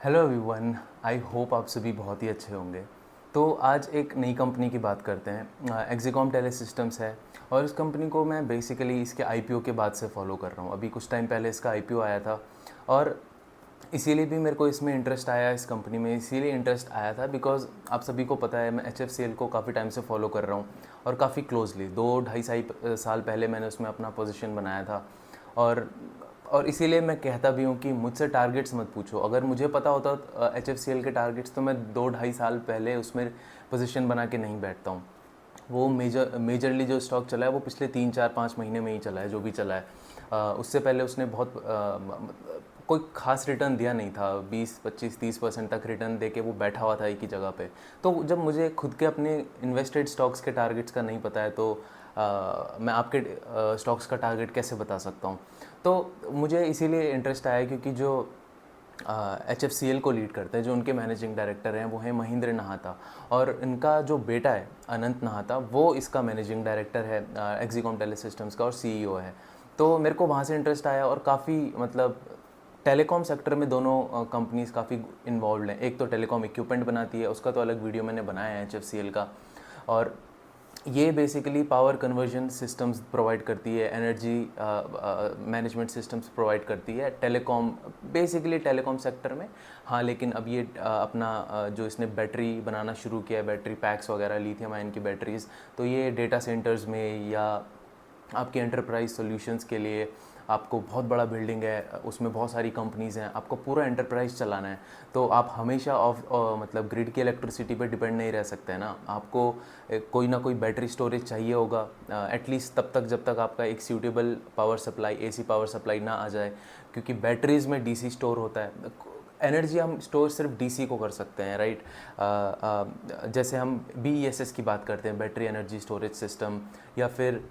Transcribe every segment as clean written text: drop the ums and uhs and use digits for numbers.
Hello everyone. I hope आप सभी बहुत ही अच्छे होंगे। तो आज एक नई कंपनी की बात करते हैं। एक्जिकॉम टेलीसिस्टम्स है और इस कंपनी को मैं बेसिकली इसके आईपीओ के बाद से फॉलो कर रहा हूँ। अभी कुछ टाइम पहले इसका आईपीओ आया था और इसीलिए भी मेरे को इसमें इंटरेस्ट आया, इस कंपनी में इसीलिए इंटरेस्ट आया था बिकॉज़ आप सभी को पता है मैं एचएफसीएल को काफ़ी टाइम से फॉलो कर रहा हूँ और काफ़ी क्लोजली 2-2.5 साल पहले मैंने उसमें अपना पोजीशन बनाया था। और और इसीलिए मैं कहता भी हूँ कि मुझसे टारगेट्स मत पूछो। अगर मुझे पता होता एचएफसीएल के टारगेट्स तो मैं 2-2.5 साल पहले उसमें पोजीशन बना के नहीं बैठता हूँ। वो मेजरली जो स्टॉक चला है वो पिछले 3-4-5 महीने में ही चला है, जो भी चला है। उससे पहले उसने बहुत कोई खास रिटर्न दिया नहीं था। 20-25-30% तक रिटर्न दे के वो बैठा हुआ था एक ही जगह पे। तो जब मुझे खुद के अपने इन्वेस्टेड स्टॉक्स के टारगेट्स का नहीं पता है तो मैं आपके स्टॉक्स का टारगेट कैसे बता सकता हूँ। तो मुझे इसीलिए इंटरेस्ट आया क्योंकि जो एच एफ सी एल को लीड करते हैं, जो उनके मैनेजिंग डायरेक्टर हैं वो हैं महेंद्र नहाता। और इनका जो बेटा है अनंत नहाता वो इसका मैनेजिंग डायरेक्टर है एक्जिकॉम टेलीसिस्टम्स का और सीईओ है। तो मेरे को वहाँ से इंटरेस्ट आया और काफ़ी मतलब टेलीकॉम सेक्टर में दोनों कंपनीज काफ़ी इन्वॉल्व हैं। एक तो टेलीकॉम इक्विपमेंट बनाती है, उसका तो अलग वीडियो मैंने बनाया है एच एफ सी एल का। और ये basically power conversion systems provide करती है, एनर्जी मैनेजमेंट सिस्टम्स प्रोवाइड करती है टेलीकॉम, बेसिकली टेलीकॉम सेक्टर में। हाँ, लेकिन अब ये अपना जो इसने बैटरी बनाना शुरू किया है, बैटरी पैक्स वगैरह, लिथियम आयन की बैटरीज़, तो ये डेटा सेंटर्स में या आपके एंटरप्राइज सॉल्यूशंस के लिए आपको बहुत बड़ा बिल्डिंग है, उसमें बहुत सारी कंपनीज़ हैं, आपको पूरा एंटरप्राइज चलाना है। तो आप हमेशा मतलब ग्रिड की इलेक्ट्रिसिटी पे डिपेंड नहीं रह सकते हैं ना। आपको कोई ना कोई बैटरी स्टोरेज चाहिए होगा एटलीस्ट तब तक जब तक आपका एक suitable power supply, AC power supply ना आ जाए, क्योंकि बैटरीज़ में डीसी स्टोर होता है। एनर्जी हम स्टोर सिर्फ डीसी को कर सकते हैं, राइट। जैसे हम बीईएसएस की बात करते हैं, बैटरी एनर्जी स्टोरेज सिस्टम, या फिर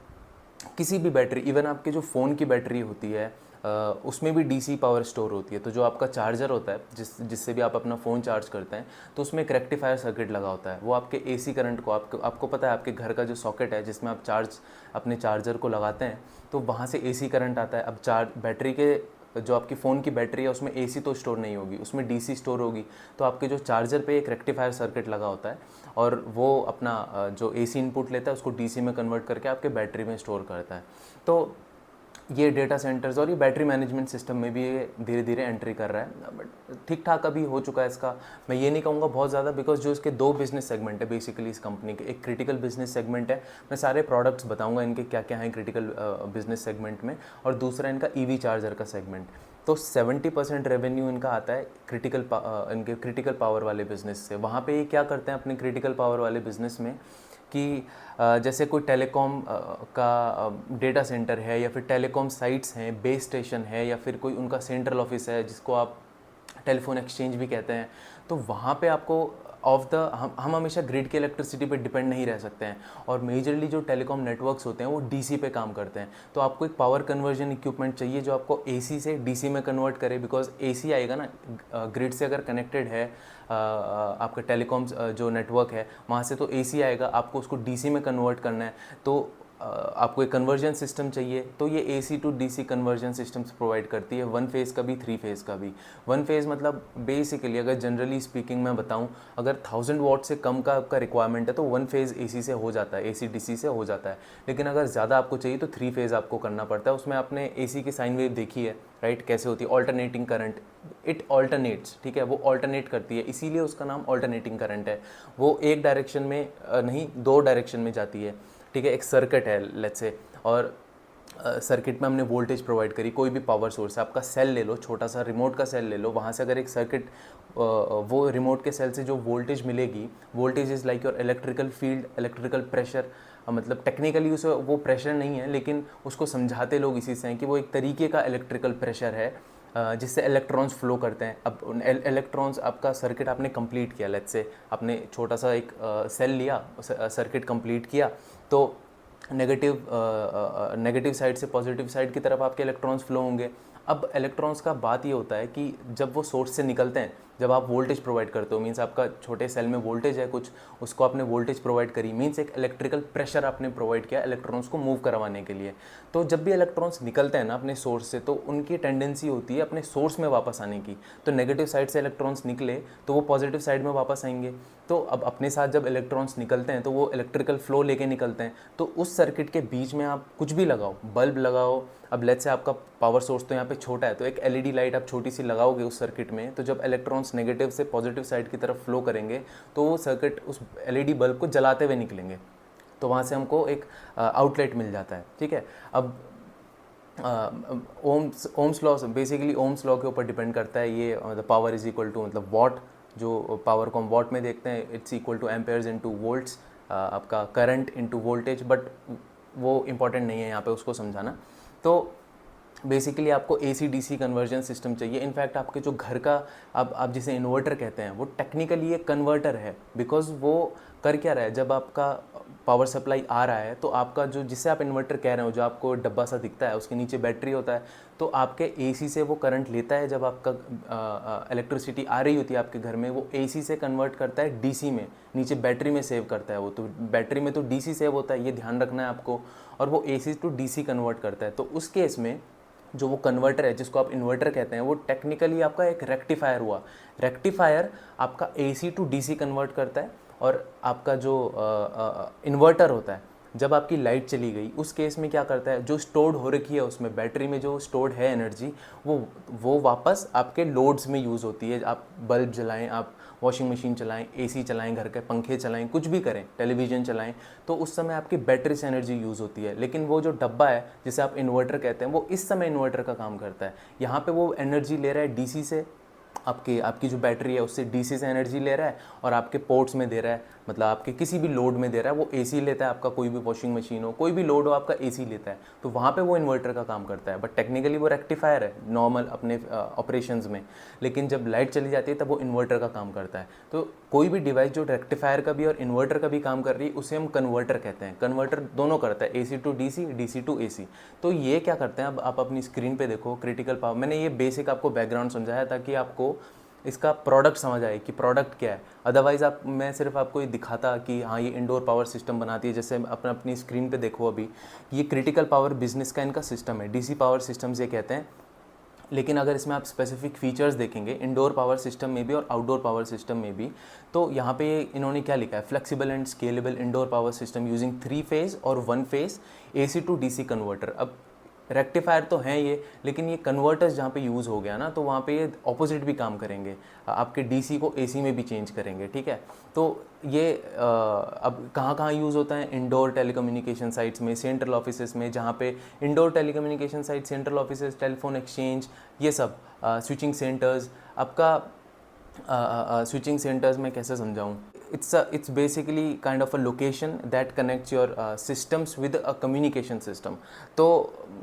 किसी भी बैटरी, इवन आपके जो फ़ोन की बैटरी होती है उसमें भी डीसी पावर स्टोर होती है। तो जो आपका चार्जर होता है जिससे भी आप अपना फ़ोन चार्ज करते हैं, तो उसमें एक रेक्टिफायर सर्किट लगा होता है। वो आपके एसी करंट को, आपको पता है आपके घर का जो सॉकेट है जिसमें आप अपने चार्जर को लगाते हैं, तो वहाँ से एसी करंट आता है। अब बैटरी के जो आपकी फ़ोन की बैटरी है उसमें एसी तो स्टोर नहीं होगी, उसमें डीसी स्टोर होगी। तो आपके जो चार्जर पे एक रेक्टिफायर सर्किट लगा होता है और वो अपना जो एसी इनपुट लेता है उसको डीसी में कन्वर्ट करके आपके बैटरी में स्टोर करता है। तो ये डेटा सेंटर्स और ये बैटरी मैनेजमेंट सिस्टम में भी ये धीरे धीरे एंट्री कर रहा है, बट ठीक ठाक अभी हो चुका है इसका। मैं ये नहीं कहूँगा बहुत ज़्यादा, बिकॉज जो इसके दो बिजनेस सेगमेंट है बेसिकली इस कंपनी के। एक क्रिटिकल बिजनेस सेगमेंट है, मैं सारे प्रोडक्ट्स बताऊँगा इनके क्या क्या हैं क्रिटिकल बिजनेस सेगमेंट में, और दूसरा इनका ईवी चार्जर का सेगमेंट। तो 70% रेवेन्यू इनका आता है इनके क्रिटिकल पावर वाले बिज़नेस से। वहाँ पे ये क्या करते हैं अपने क्रिटिकल पावर वाले बिज़नेस में कि जैसे कोई टेलीकॉम का डेटा सेंटर है, या फिर टेलीकॉम साइट्स हैं, बेस स्टेशन है, या फिर कोई उनका सेंट्रल ऑफिस है जिसको आप टेलीफोन एक्सचेंज भी कहते हैं। तो वहाँ पे आपको हम हमेशा ग्रिड की इलेक्ट्रिसिटी पे डिपेंड नहीं रह सकते हैं। और मेजरली जो टेलीकॉम नेटवर्क्स होते हैं वो डीसी पे काम करते हैं। तो आपको एक पावर कन्वर्जन इक्विपमेंट चाहिए जो आपको एसी से डीसी में कन्वर्ट करे, बिकॉज एसी आएगा ना ग्रिड से अगर कनेक्टेड है आपका टेलीकॉम जो नेटवर्क है वहाँ से, तो एसी आएगा, आपको उसको डीसी में कन्वर्ट करना है। तो आपको एक कन्वर्जन सिस्टम चाहिए, तो ये AC to DC conversion systems provide करती है, 1 फेज़ का भी 3 फेज़ का भी। 1 फेज़ मतलब बेसिकली अगर जनरली स्पीकिंग मैं बताऊं, अगर 1000 वॉट से कम का आपका रिक्वायरमेंट है तो 1 फेज़ एसी से हो जाता है, एसी डीसी से हो जाता है। लेकिन अगर ज़्यादा आपको चाहिए तो 3 फेज़ आपको करना पड़ता है। उसमें आपने एसी की साइन वेव देखी है, राइट, कैसे होती है, ऑल्टरनेटिंग करंट। इट ऑल्टरनेट्स, ठीक है, वो ऑल्टरनेट करती है, इसीलिए उसका नाम ऑल्टरनेटिंग करंट है। वो एक डायरेक्शन में नहीं, 2 डायरेक्शन में जाती है, ठीक है। एक सर्किट है लेट्स से, और सर्किट में हमने वोल्टेज प्रोवाइड करी, कोई भी पावर सोर्स है, आपका सेल ले लो, छोटा सा रिमोट का सेल ले लो, वहाँ से अगर एक सर्किट, वो रिमोट के सेल से जो वोल्टेज मिलेगी, voltage is like your electrical field, electrical pressure. मतलब टेक्निकली उसे वो प्रेशर नहीं है, लेकिन उसको समझाते लोग इसी से हैं कि वो एक तरीके का इलेक्ट्रिकल प्रेशर है जिससे इलेक्ट्रॉन्स फ्लो करते हैं। अब इलेक्ट्रॉन्स, आपका सर्किट आपने कंप्लीट किया, लेट्स से आपने छोटा सा एक सेल लिया, सर्किट कंप्लीट किया, तो नेगेटिव साइड से पॉजिटिव साइड की तरफ आपके इलेक्ट्रॉन्स फ्लो होंगे। अब इलेक्ट्रॉन्स का बात ये होता है कि जब वो सोर्स से निकलते हैं, जब आप वोल्टेज प्रोवाइड करते हो, मीन्स आपका छोटे सेल में वोल्टेज है कुछ, उसको आपने वोल्टेज प्रोवाइड करी, मीन्स एक इलेक्ट्रिकल प्रेशर आपने प्रोवाइड किया इलेक्ट्रॉन्स को मूव करवाने के लिए। तो जब भी इलेक्ट्रॉन्स निकलते हैं ना अपने सोर्स से, तो उनकी टेंडेंसी होती है अपने सोर्स में वापस आने की। तो नेगेटिव साइड से इलेक्ट्रॉन्स निकले तो वो पॉजिटिव साइड में वापस आएंगे। तो अब अपने साथ जब इलेक्ट्रॉन्स निकलते हैं तो वो इलेक्ट्रिकल फ्लो लेके निकलते हैं। तो उस सर्किट के बीच में आप कुछ भी लगाओ, बल्ब लगाओ, अब लेट्स से आपका पावर सोर्स तो यहाँ पे छोटा है, तो एक एलईडी लाइट आप छोटी सी लगाओगे उस सर्किट में, तो जब इलेक्ट्रॉन्स नेगेटिव से पॉजिटिव साइड की तरफ फ्लो करेंगे तो वो सर्किट उस एलईडी बल्ब को जलाते हुए निकलेंगे। तो वहाँ से हमको एक आउटलेट मिल जाता है। ठीक है, अब Ohm's law, basically Ohm's law के ऊपर डिपेंड करता है ये। The power is equal to, मतलब वॉट, जो पावर को हम वॉट में देखते हैं, it's equal to amperes into volts, आपका करंट इनटू वोल्टेज, बट वो इम्पॉर्टेंट नहीं है यहाँ पे उसको समझाना। तो बेसिकली आपको AC DC कन्वर्जन सिस्टम चाहिए। इनफैक्ट आपके जो घर का आप जिसे इन्वर्टर कहते हैं, वो टेक्निकली एक कन्वर्टर है, बिकॉज वो कर क्या रहा है, जब आपका पावर सप्लाई आ रहा है तो आपका जो, जिसे आप इन्वर्टर कह रहे हो, जो आपको डब्बा सा दिखता है उसके नीचे बैटरी होता है, तो आपके AC से वो करंट लेता है। जब आपका इलेक्ट्रिसिटी आ रही होती है आपके घर में, वो AC से कन्वर्ट करता है DC में, नीचे बैटरी में सेव करता है वो। तो बैटरी में तो DC सेव होता है, ये ध्यान रखना है आपको, और वो AC टू DC कन्वर्ट करता है। तो उस केस में जो वो कन्वर्टर है जिसको आप इन्वर्टर कहते हैं, वो टेक्निकली आपका एक रेक्टिफायर हुआ। रेक्टिफायर आपका AC टू DC कन्वर्ट करता है, और आपका जो इन्वर्टर होता है, जब आपकी लाइट चली गई उस केस में क्या करता है, जो स्टोर्ड हो रखी है उसमें बैटरी में जो स्टोर्ड है एनर्जी, वो वापस आपके लोड्स में यूज़ होती है। आप बल्ब जलाएं, आप वॉशिंग मशीन चलाएं, AC चलाएं, घर के पंखे चलाएं, कुछ भी करें, टेलीविज़न चलाएं, तो उस समय आपकी बैटरी से एनर्जी यूज़ होती है। लेकिन वो जो डब्बा है जिसे आप इन्वर्टर कहते हैं, वो इस समय इन्वर्टर का काम करता है। यहाँ पे वो एनर्जी ले रहा है DC से, आपकी जो बैटरी है उससे DC से एनर्जी ले रहा है, और आपके पोर्ट्स में दे रहा है, मतलब आपके किसी भी लोड में दे रहा है। वो AC लेता है, आपका कोई भी वॉशिंग मशीन हो, कोई भी लोड हो, आपका AC लेता है, तो वहाँ पे वो इन्वर्टर का काम करता है। बट टेक्निकली वो रेक्टिफायर है नॉर्मल अपने ऑपरेशंस में, लेकिन जब लाइट चली जाती है तब वो इन्वर्टर का काम करता है। तो कोई भी डिवाइस जो रेक्टिफायर का भी और इन्वर्टर का भी काम कर रही है, उसे हम कन्वर्टर कहते हैं। कन्वर्टर दोनों करता है, AC to DC, DC to AC। तो ये क्या करते हैं, अब आप अपनी स्क्रीन पे देखो, क्रिटिकल पावर, मैंने ये बेसिक आपको बैकग्राउंड समझाया ताकि आपको इसका प्रोडक्ट समझ आए कि प्रोडक्ट क्या है। अदरवाइज़ मैं सिर्फ आपको ये दिखाता कि हाँ ये इंडोर पावर सिस्टम बनाती है, जैसे अपनी स्क्रीन पे देखो अभी, ये क्रिटिकल पावर बिजनेस का इनका सिस्टम है, DC पावर सिस्टम्स ये कहते हैं। लेकिन अगर इसमें आप स्पेसिफिक फीचर्स देखेंगे इंडोर पावर सिस्टम में भी और आउटडोर पावर सिस्टम में भी, तो यहाँ पे इन्होंने क्या लिखा है, flexible and scalable indoor power system using 3 phase और 1 phase AC to DC converter. अब रेक्टिफायर तो हैं ये, लेकिन ये कन्वर्टर्स जहाँ पे यूज़ हो गया ना, तो वहाँ पे ये ऑपोजिट भी काम करेंगे, आपके DC को AC में भी चेंज करेंगे। ठीक है, तो ये अब कहाँ कहाँ यूज़ होता है, इंडोर टेलीकम्युनिकेशन साइट्स में, सेंट्रल ऑफिसेस में, जहाँ पे indoor telecommunication site, central offices, telephone exchange, ये सब, स्विचिंग सेंटर्स, आपका स्विचिंग सेंटर्स में कैसे समझाऊँ, it's basically kind of a location that connects your systems with a communication system। तो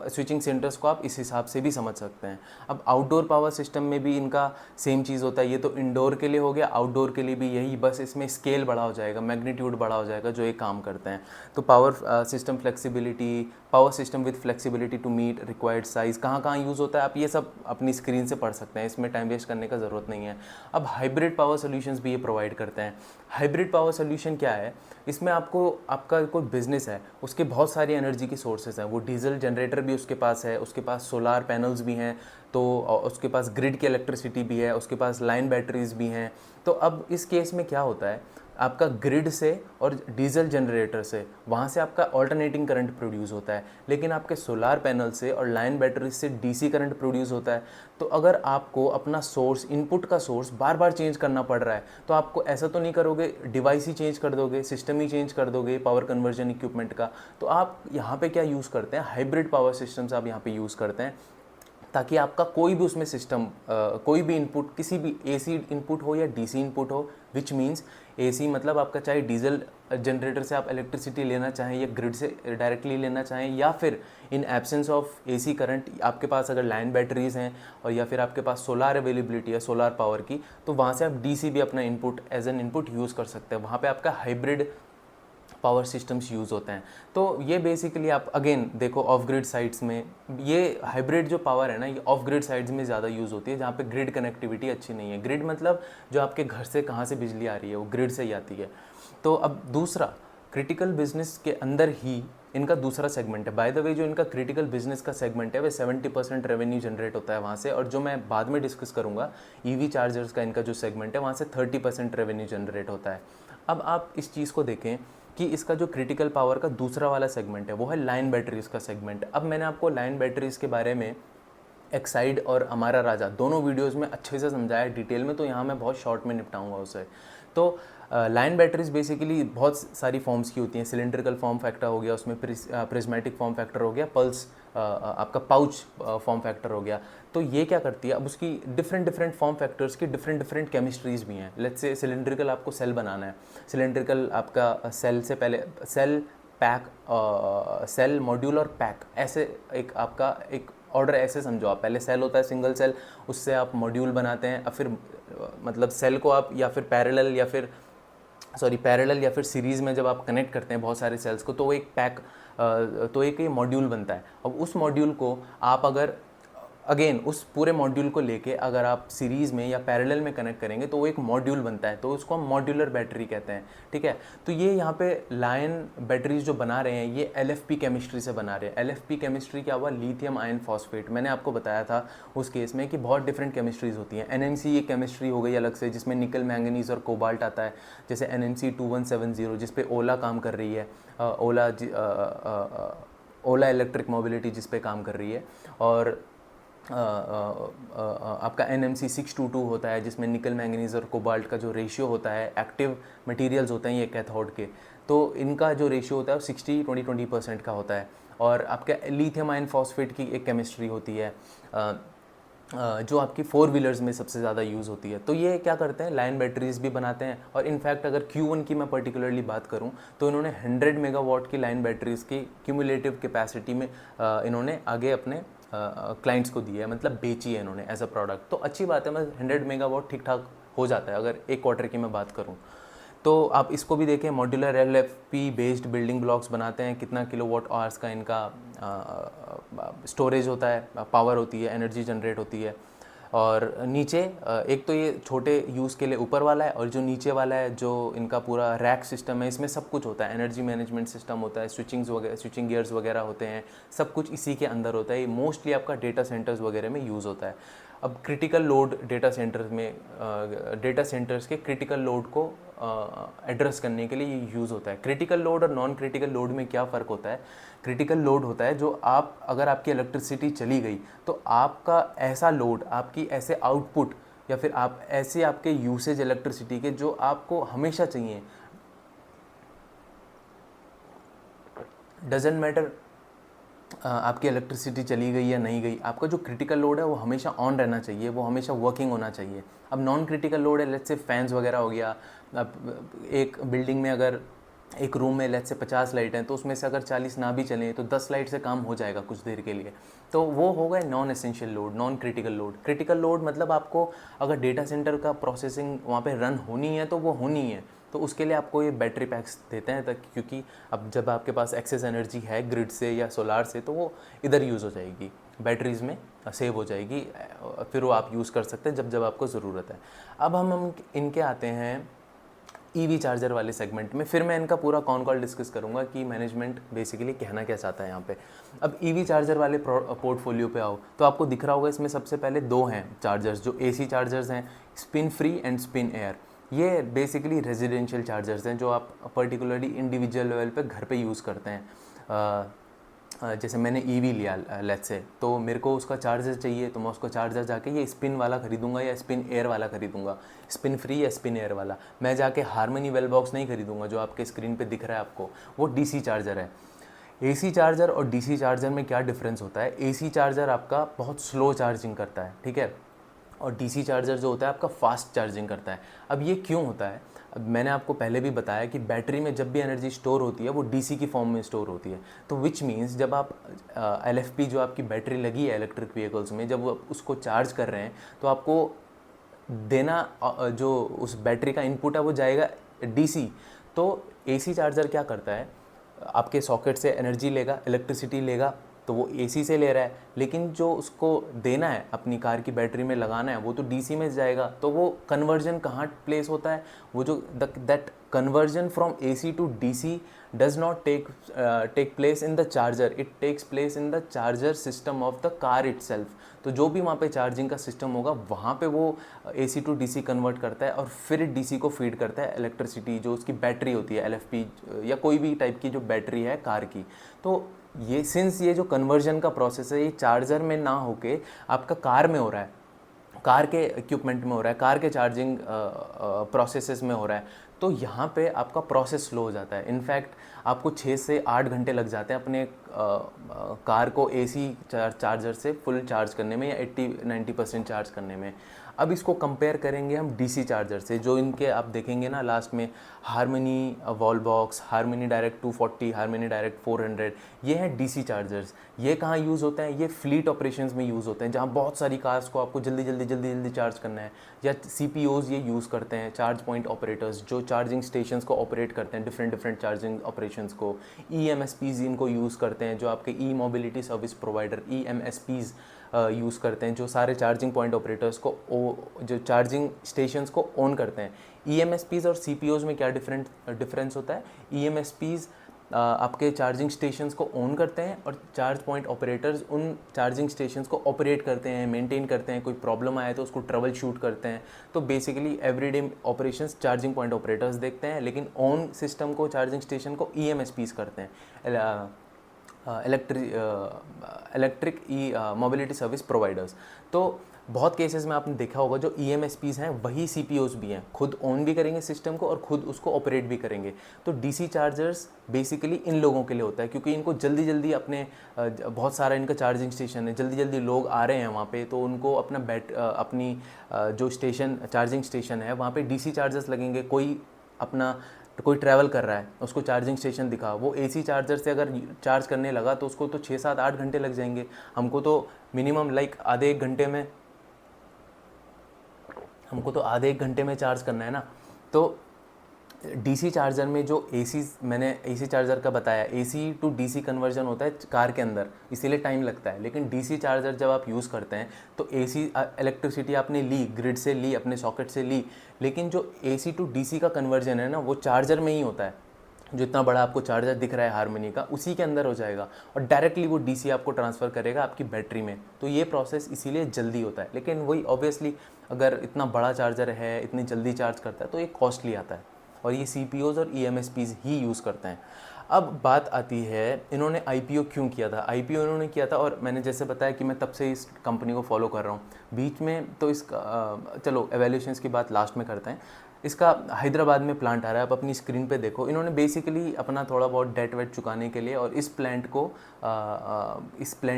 स्विचिंग सेंटर्स को आप इस हिसाब से भी समझ सकते हैं। अब आउटडोर पावर सिस्टम में भी इनका सेम चीज़ होता है। ये तो इंडोर के लिए हो गया, आउटडोर के लिए भी यही, बस इसमें स्केल बड़ा हो जाएगा, मैग्नीट्यूड बड़ा हो जाएगा जो ये काम करते हैं। तो power system flexibility, power system with flexibility to meet required size, कहाँ कहाँ यूज़ होता है आप ये सब अपनी स्क्रीन से पढ़ सकते हैं, इसमें टाइम वेस्ट करने का ज़रूरत नहीं है। अब हाइब्रिड पावर सोल्यूशंस भी ये प्रोवाइड करते हैं। हाइब्रिड पावर सोल्यूशन क्या है, इसमें आपका कोई बिजनेस है, उसके बहुत सारी एनर्जी की सोर्सेज हैं, वो डीजल जनरेटर भी उसके पास है, उसके पास सोलार पैनल्स भी हैं, तो उसके पास ग्रिड की इलेक्ट्रिसिटी भी है, उसके पास लाइन बैटरीज भी हैं। तो अब इस केस में क्या होता है, आपका ग्रिड से और डीजल जनरेटर से, वहाँ से आपका ऑल्टरनेटिंग करंट प्रोड्यूस होता है, लेकिन आपके सोलार पैनल से और लाइन बैटरी से DC करंट प्रोड्यूस होता है। तो अगर आपको अपना सोर्स, इनपुट का सोर्स बार बार चेंज करना पड़ रहा है, तो आपको ऐसा तो नहीं करोगे डिवाइस ही चेंज कर दोगे, सिस्टम ही चेंज कर दोगे पावर कन्वर्जन इक्विपमेंट का। तो आप यहाँ पे क्या यूज़ करते हैं, हाइब्रिड पावर सिस्टम्स आप यहाँ पे यूज़ करते हैं, ताकि आपका कोई भी उसमें सिस्टम, कोई भी इनपुट, किसी भी AC इनपुट हो या DC इनपुट हो, विच मीन्स AC मतलब आपका चाहे डीजल जनरेटर से आप इलेक्ट्रिसिटी लेना चाहें या ग्रिड से डायरेक्टली लेना चाहें, या फिर in absence of AC current आपके पास अगर लाइन बैटरीज़ हैं और या फिर आपके पास सोलार अवेलेबिलिटी है सोलार पावर की, तो वहाँ से आप DC भी अपना input as an input use कर सकते हैं। वहाँ पे आपका हाइब्रिड पावर सिस्टम्स यूज़ होते हैं। तो ये बेसिकली आप अगेन देखो ऑफ ग्रिड साइट्स में ये हाइब्रिड जो पावर है ना, ये ऑफ ग्रिड साइट्स में ज़्यादा यूज़ होती है, जहाँ पे ग्रिड कनेक्टिविटी अच्छी नहीं है। ग्रिड मतलब जो आपके घर से कहाँ से बिजली आ रही है वो ग्रिड से ही आती है। तो अब दूसरा क्रिटिकल बिजनेस के अंदर ही इनका दूसरा सेगमेंट है। बाय द वे जो इनका क्रिटिकल बिजनेस का सेगमेंट है वह 70% रेवेन्यू जनरेट होता है वहाँ से, और जो मैं बाद में डिस्कस करूँगा ईवी चार्जर्स का इनका जो सेगमेंट है वहाँ से 30% रेवेन्यू जनरेट होता है। अब आप इस चीज़ को देखें कि इसका जो क्रिटिकल पावर का दूसरा वाला सेगमेंट है वो है लाइन बैटरीज़ का सेगमेंट। अब मैंने आपको लाइन बैटरीज़ के बारे में एक्साइड और हमारा राजा दोनों वीडियोस में अच्छे से समझाया है डिटेल में, तो यहाँ मैं बहुत शॉर्ट में निपटाऊंगा उसे। तो लाइन बैटरीज बेसिकली बहुत सारी फॉर्म्स की होती हैं। सिलेंड्रिकल फॉर्म फैक्टर हो गया, उसमें प्रिज्मेटिक फॉर्म फैक्टर हो गया, पल्स आपका पाउच फॉर्म फैक्टर हो गया। तो ये क्या करती है, अब उसकी डिफरेंट फॉर्म फैक्टर्स की डिफरेंट केमिस्ट्रीज भी हैं। लेट्स से सिलेंड्रिकल आपको सेल बनाना है, सिलेंड्रिकल आपका सेल से पहले सेल पैक सेल मॉड्यूल और पैक, ऐसे एक आपका एक ऑर्डर ऐसे समझो आप। पहले सेल होता है सिंगल सेल, उससे आप मॉड्यूल बनाते हैं, अब फिर मतलब सेल को आप या फिर पैरेलल या फिर सीरीज़ में जब आप कनेक्ट करते हैं बहुत सारे सेल्स को, तो वो एक पैक तो एक ये मॉड्यूल बनता है। अब उस मॉड्यूल को आप अगर अगेन उस पूरे मॉड्यूल को लेके अगर आप सीरीज़ में या पैरेलल में कनेक्ट करेंगे तो वो एक मॉड्यूल बनता है, तो उसको हम मॉड्यूलर बैटरी कहते हैं। ठीक है, तो ये यहाँ पे लायन बैटरीज जो बना रहे हैं ये LFP केमिस्ट्री से बना रहे हैं। LFP केमिस्ट्री क्या हुआ, लिथियम आयन फॉस्फेट। मैंने आपको बताया था उस केस में कि बहुत डिफरेंट केमिस्ट्रीज होती हैं। NMC एक केमिस्ट्री हो गई अलग से, जिसमें निकल मैंगनीज और कोबाल्ट आता है, जैसे NMC 2170 जिस पे ओला काम कर रही है, ओला इलेक्ट्रिक मोबिलिटी जिस पे काम कर रही है। और आपका NMC 622 होता है, जिसमें निकल मैंगनीज और कोबाल्ट का जो रेशियो होता है, एक्टिव मटेरियल्स होते हैं ये कैथोड के, तो इनका जो रेशियो होता है वो 60-20% का होता है। और आपका लिथियम आयन फॉस्फेट की एक केमिस्ट्री होती है जो आपकी 4 व्हीलर्स में सबसे ज़्यादा यूज़ होती है। तो ये क्या करते हैं, लाइन बैटरीज भी बनाते हैं। और इनफैक्ट अगर Q1 की मैं पर्टिकुलरली बात करूं तो इन्होंने 100 मेगावाट की लाइन बैटरीज की क्यूमुलेटिव कैपेसिटी में इन्होंने आगे अपने क्लाइंट्स को दिया है, मतलब बेची है इन्होंने एज अ प्रोडक्ट। तो अच्छी बात है, मतलब 100 मेगावाट ठीक ठाक हो जाता है अगर एक क्वार्टर की मैं बात करूँ। तो आप इसको भी देखें, modular LFP based building blocks बनाते हैं। कितना किलोवाट आवर्स का इनका स्टोरेज होता है, पावर होती है, एनर्जी जनरेट होती है। और नीचे एक तो ये छोटे यूज़ के लिए ऊपर वाला है, और जो नीचे वाला है जो इनका पूरा रैक सिस्टम है, इसमें सब कुछ होता है। एनर्जी मैनेजमेंट सिस्टम होता है, स्विचिंग गियर्स वगैरह होते हैं, सब कुछ इसी के अंदर होता है। ये मोस्टली आपका डेटा सेंटर्स वगैरह में यूज़ होता है। अब क्रिटिकल लोड डेटा सेंटर्स में डेटा सेंटर्स के क्रिटिकल लोड को एड्रेस करने के लिए ये यूज़ होता है। क्रिटिकल लोड और नॉन क्रिटिकल लोड में क्या फ़र्क होता है, क्रिटिकल लोड होता है जो आप अगर आपकी इलेक्ट्रिसिटी चली गई तो आपका ऐसा लोड, आपकी ऐसे आउटपुट या फिर आप ऐसे आपके यूसेज इलेक्ट्रिसिटी के जो आपको हमेशा चाहिए, डजेंट मैटर आपकी इलेक्ट्रिसिटी चली गई या नहीं गई, आपका जो क्रिटिकल लोड है वो हमेशा ऑन रहना चाहिए, वो हमेशा वर्किंग होना चाहिए। अब नॉन क्रिटिकल लोड है, लेट्स से फैंस वगैरह हो गया। अब एक बिल्डिंग में अगर एक रूम में लेट्स से 50 लाइट हैं, तो उसमें से अगर 40 ना भी चलें तो 10 लाइट से काम हो जाएगा कुछ देर के लिए, तो वो हो गए non essential load, non critical load. Critical load मतलब आपको अगर डेटा सेंटर का प्रोसेसिंग वहाँ पे रन होनी है तो वो होनी है, तो उसके लिए आपको ये बैटरी पैक्स देते हैं तक, क्योंकि अब जब आपके पास एक्सेस एनर्जी है ग्रिड से या सोलार से तो वो इधर यूज़ हो जाएगी, बैटरीज़ में सेव हो जाएगी, फिर वो आप यूज़ कर सकते हैं जब जब आपको ज़रूरत है। अब हम इनके आते हैं ईवी चार्जर वाले सेगमेंट में। फिर मैं इनका पूरा कॉन कॉल डिस्कस करूंगा कि मैनेजमेंट बेसिकली कहना क्या चाहता है यहाँ पे। अब ईवी चार्जर वाले पोर्टफोलियो पे आओ तो आपको दिख रहा होगा इसमें सबसे पहले दो हैं चार्जर्स, जो AC चार्जर्स हैं, spin free and spin air. ये बेसिकली रेजिडेंशियल चार्जर्स हैं जो आप पर्टिकुलरली इंडिविजुअल लेवल पे घर पे यूज़ करते हैं। जैसे मैंने EV लिया लेट्स से, तो मेरे को उसका चार्जर चाहिए तो मैं उसको चार्जर जाके ये स्पिन वाला खरीदूंगा या स्पिन एयर वाला खरीदूंगा, स्पिन फ्री या स्पिन एयर वाला। मैं जाके हारमनी वेल बॉक्स नहीं खरीदूंगा जो आपके स्क्रीन पे दिख रहा है आपको, वो DC चार्जर है। AC चार्जर और DC चार्जर में क्या डिफरेंस होता है, AC चार्जर आपका बहुत स्लो चार्जिंग करता है, ठीक है, और DC चार्जर जो होता है आपका फास्ट चार्जिंग करता है। अब ये क्यों होता है, अब मैंने आपको पहले भी बताया कि बैटरी में जब भी एनर्जी स्टोर होती है वो DC की फॉर्म में स्टोर होती है। तो विच मीन्स जब आप LFP जो आपकी बैटरी लगी है इलेक्ट्रिक व्हीकल्स में, जब आप उसको चार्ज कर रहे हैं तो आपको देना जो उस बैटरी का इनपुट है वो जाएगा DC। तो एसी चार्जर क्या करता है, आपके सॉकेट से एनर्जी लेगा, इलेक्ट्रिसिटी लेगा, तो वो एसी से ले रहा है, लेकिन जो उसको देना है अपनी कार की बैटरी में लगाना है वो तो डीसी में जाएगा। तो वो कन्वर्जन कहाँ प्लेस होता है, वो जो that conversion from AC to DC does not take place in the charger, it takes place in the charger system of the car itself. तो जो भी वहाँ पे चार्जिंग का सिस्टम होगा वहाँ पे वो एसी टू डीसी कन्वर्ट करता है और फिर डीसी को फीड करता है इलेक्ट्रिसिटी, जो उसकी बैटरी होती है एलएफपी या कोई भी टाइप की जो बैटरी है कार की। तो ये सिंस ये जो कन्वर्जन का प्रोसेस है ये चार्जर में ना होके आपका कार में हो रहा है, कार के इक्विपमेंट में हो रहा है, कार के चार्जिंग प्रोसेसेस में हो रहा है, तो यहाँ पे आपका प्रोसेस स्लो हो जाता है। इनफैक्ट आपको 6 से 8 घंटे लग जाते हैं अपने कार को एसी चार्जर से फुल चार्ज करने में या 80-90% चार्ज करने में। अब इसको कंपेयर करेंगे हम डीसी चार्जर से, जो इनके आप देखेंगे ना लास्ट में harmony wall box, harmony direct 240, harmony direct 400, ये हैं डीसी चार्जर्स। ये कहाँ यूज़ होते हैं, ये फ्लीट ऑपरेशंस में यूज़ होते हैं, जहाँ बहुत सारी कार्स को आपको जल्दी जल्दी जल्दी जल्दी चार्ज करना है। या सीपीओज ये यूज़ करते हैं, चार्ज पॉइंट ऑपरेटर्स, जो चार्जिंग स्टेशंस को ऑपरेट करते हैं, डिफरेंट डिफरेंट चार्जिंग ऑपरेशंस को। ईएमएसपीज इनको यूज़ करते हैं, जो आपके ई मोबिलिटी सर्विस प्रोवाइडर ईएमएसपीज यूज़ करते हैं, जो सारे चार्जिंग पॉइंट ऑपरेटर्स को जो चार्जिंग स्टेशंस को ऑन करते हैं। ईएमएसपीज और सीपीओज में क्या डिफरेंस होता है, ईएमएसपीज आपके चार्जिंग स्टेशंस को ऑन करते हैं और चार्ज पॉइंट ऑपरेटर्स उन चार्जिंग स्टेशंस को ऑपरेट करते हैं, मेंटेन करते हैं, कोई प्रॉब्लम आए तो उसको ट्रबल शूट करते हैं। तो basically everyday operations charging point operators देखते हैं, लेकिन ऑन सिस्टम को, चार्जिंग स्टेशन को ईएमएसपीज करते हैं, इलेक्ट्रिक ई मोबिलिटी सर्विस प्रोवाइडर्स। तो बहुत केसेस में आपने देखा होगा जो ईएमएसपीज हैं वही सीपीओज भी हैं, खुद ऑन भी करेंगे सिस्टम को और खुद उसको ऑपरेट भी करेंगे। तो डीसी चार्जर्स बेसिकली इन लोगों के लिए होता है, क्योंकि इनको जल्दी जल्दी अपने बहुत सारा इनका चार्जिंग स्टेशन है, जल्दी जल्दी लोग आ रहे हैं वहाँ पे, तो उनको अपना अपनी जो स्टेशन, चार्जिंग स्टेशन है वहाँ पे डीसी चार्जर्स लगेंगे। कोई ट्रैवल कर रहा है, उसको चार्जिंग स्टेशन दिखा, वो एसी चार्जर से अगर चार्ज करने लगा तो उसको तो 6-7-8 घंटे लग जाएंगे। हमको तो मिनिमम आधे एक घंटे में चार्ज करना है ना। तो डीसी चार्जर में जो मैंने एसी चार्जर का बताया, एसी टू डीसी कन्वर्जन होता है कार के अंदर, इसीलिए टाइम लगता है। लेकिन डीसी चार्जर जब आप यूज़ करते हैं तो एसी इलेक्ट्रिसिटी आपने ली, ग्रिड से ली, अपने सॉकेट से ली, लेकिन जो एसी टू डीसी का कन्वर्जन है ना वो चार्जर में ही होता है। जो इतना बड़ा आपको चार्जर दिख रहा है हारमनी का, उसी के अंदर हो जाएगा और डायरेक्टली वो डीसी आपको ट्रांसफ़र करेगा आपकी बैटरी में। तो ये प्रोसेस इसीलिए जल्दी होता है। लेकिन वही ऑब्वियसली अगर इतना बड़ा चार्जर है, इतनी जल्दी चार्ज करता है, तो ये कॉस्टली आता है और ये सीपीओज और ईएमएसपीज ही यूज़ करते हैं। अब बात आती है इन्होंने आईपीओ क्यों किया था। आईपीओ इन्होंने किया था, और मैंने जैसे बताया कि मैं तब से इस कंपनी को फॉलो कर रहा हूँ। बीच में तो इसका चलो एवेल्यूशंस की बात लास्ट में करते हैं। इसका हैदराबाद में प्लांट आ रहा है, आप अपनी स्क्रीन पे देखो। इन्होंने बेसिकली अपना थोड़ा बहुत डेट वेट चुकाने के लिए और इस प्लांट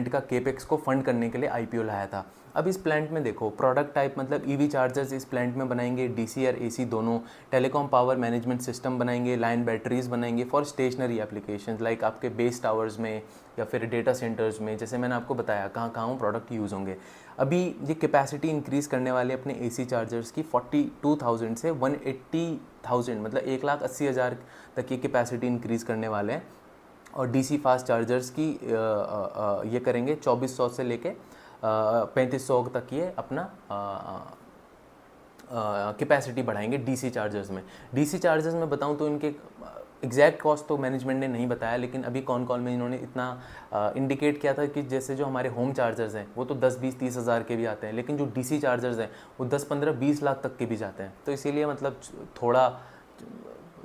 का केपेक्स को फंड करने के लिए आईपीओ लाया था। अब इस प्लांट में देखो प्रोडक्ट टाइप मतलब ईवी चार्जर्स इस प्लांट में बनाएंगे, डीसी और एसी दोनों, टेलीकॉम पावर मैनेजमेंट सिस्टम बनाएंगे, लाइन बैटरीज बनाएंगे फॉर स्टेशनरी एप्लीकेशंस लाइक आपके बेस टावर्स में या फिर डेटा सेंटर्स में। जैसे मैंने आपको बताया कहाँ कहाँ प्रोडक्ट यूज़ होंगे। अभी ये कैपेसिटी इंक्रीज़ करने वाले अपने एसी चार्जर्स की 42,000 से 180,000 मतलब 1,80,000 तक की कैपेसिटी इंक्रीज़ करने वाले हैं। और डीसी फास्ट चार्जर्स की ये करेंगे 2400 से लेके 3500 तक ये अपना कैपेसिटी बढ़ाएंगे डीसी चार्जर्स में। डीसी चार्जर्स में बताऊं तो इनके एग्जैक्ट कॉस्ट तो मैनेजमेंट ने नहीं बताया, लेकिन अभी कॉल में इन्होंने इतना इंडिकेट किया था कि जैसे जो हमारे होम चार्जर्स हैं वो तो 10-20-30 हज़ार के भी आते हैं, लेकिन जो डीसी चार्जर्स हैं वो 10-15-20 लाख तक के भी जाते हैं। तो इसीलिए मतलब थोड़ा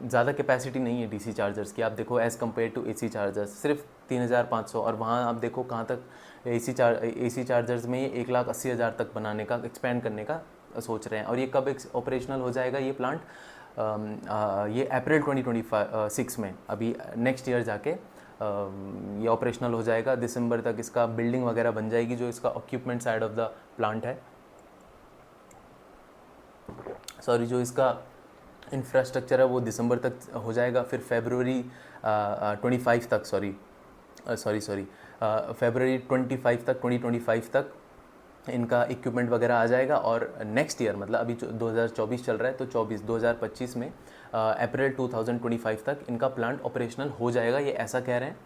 ज़्यादा कैपेसिटी नहीं है डीसी चार्जर्स की। आप देखो as compare to AC chargers सिर्फ 3,500, और वहाँ आप देखो कहाँ तक एसी चार्जर्स में ये 1,80,000 तक बनाने का, एक्सपेंड करने का सोच रहे हैं। और ये कब ऑपरेशनल हो जाएगा ये प्लांट, ये अप्रैल 2026 में, अभी नेक्स्ट ईयर जाके ये ऑपरेशनल हो जाएगा। दिसंबर तक इसका बिल्डिंग वगैरह बन जाएगी, जो इसका equipment side of the plant है, सॉरी जो इसका इंफ्रास्ट्रक्चर है वो दिसंबर तक हो जाएगा। फिर फरवरी 25 तक फरवरी 25 तक 2025 तक इनका इक्विपमेंट वगैरह आ जाएगा और नेक्स्ट ईयर मतलब अभी 2024 चल रहा है तो 2025 में अप्रैल 2025 तक इनका प्लांट ऑपरेशनल हो जाएगा, ये ऐसा कह रहे हैं।